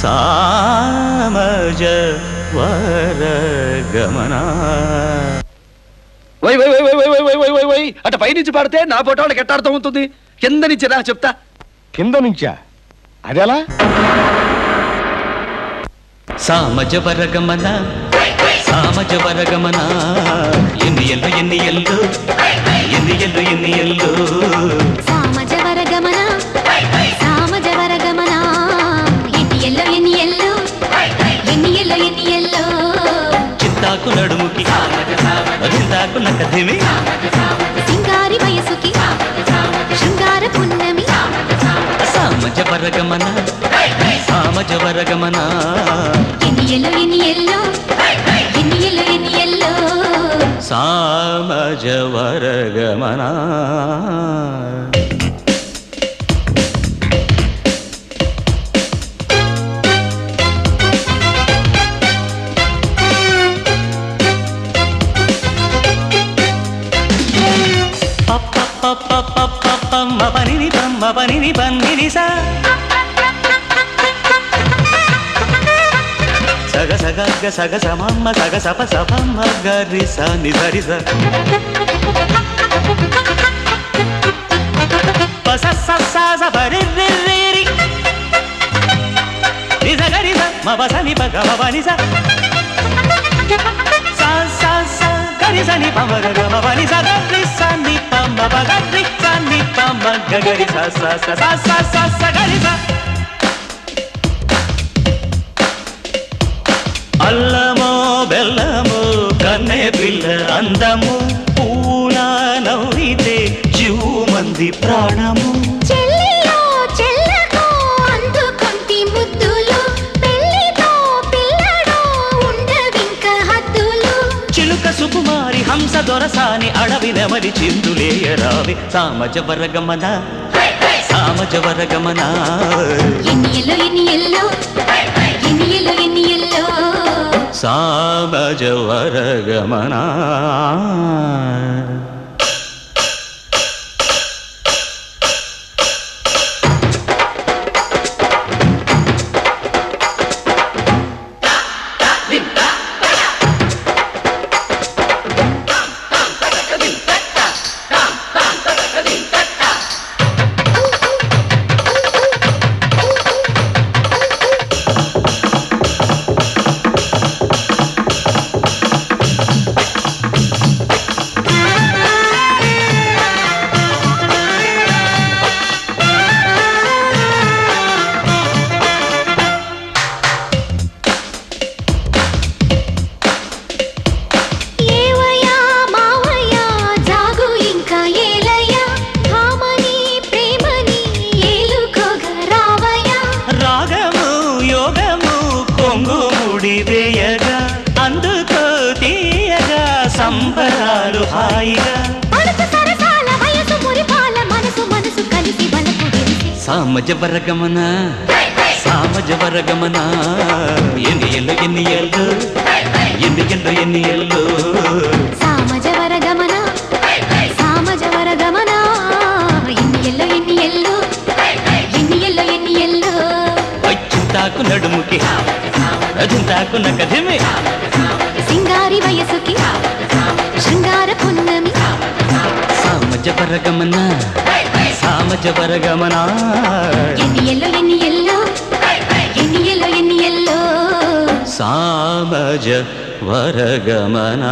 సామజ వరగమనా. వై వై వై వై వై వై వై వై వై అటు పై నుంచి పడితే నా ఫోటో వాళ్ళకి ఎట్ట అర్థం అవుతుంది? కింద నుంచి రా చెప్తా. కింద నుంచా? అదెలా? సామజ వరగమన సామజ వరగమన ఎన్ని ఎల్లు ఎన్ని ఎల్లు ఎన్ని ఎల్లు ఎన్ని ఎల్లు సామజ వరగమన సామజ వరగమన ఎన్ని ఎల్లు ఎన్ని ఎల్లు ఎన్ని ఎల్లు ఎన్ని ఎల్లు చింతాకు నడుముకి చింతాకు నకధిమి సింగారి వయసుకి శృంగార పున్నమి సామజ వరగమన సామజ వరగమన ఎన్ని ఎల్లు ఎన్ని ఎల్లు ఎన్ని ఎల్లు ఎన్ని ఎల్లు సామజ వరగమన. పని పమ్మ పని పని సా సగ సగ సగ సమమ్మ సగ సప సపమ్మ గరి స నిధరి స పస స స స పరి రి రి రి ని స గరి స మ ప స ని ప గ మ ప ని స స స స గరి స ని ప మ గ గ మ ప ని స గరి స ని ప మ ప గరి స ని ప మ గ గరి స స స స స స స గరి స. అల్లమో బెల్లమో కన్నే పిల్ల అందము పూల నవ్వితే జీవు మంది ప్రాణము చెల్లిలో చెల్లకు అందుకొంటి ముద్దులు పెళ్లితో పిల్లడో ఉండవింక హద్దులు చిలుక సుకుమారి హంస దొరసాని అడవి నెమలి చిందులేయరావి సామజ వరగమన సామజ వరగమన ఎన్ని ఎల్లు ఎన్ని ఎల్లు ఎన్ని ఎల్లు ఎన్ని ఎల్లు సామజ వరగమన. అందుకో తీయగా సంబరాలు హాయిగా సామజ వరగమన సామజ వరగమన ఎన్ని ఎల్లు ఎన్ని ఎల్లు ఎన్ని ఎల్లు ఎన్ని ఎల్లు సామజ వరగమన సామజ వరగమన ఎన్ని ఎల్లు ఎన్ని ఎల్లు ఎన్ని ఎల్లు ఎన్ని ఎల్లు చింతాకు నడుముకి చింతాకు నకధిమి సింగారి వయసుకి శృంగార పున్నమి సామజ వరగమన సామజ వరగమన ఎన్ని ఎల్లు ఎన్ని ఎల్లు ఎన్ని ఎల్లు ఎన్ని ఎల్లు సామజ వరగమన.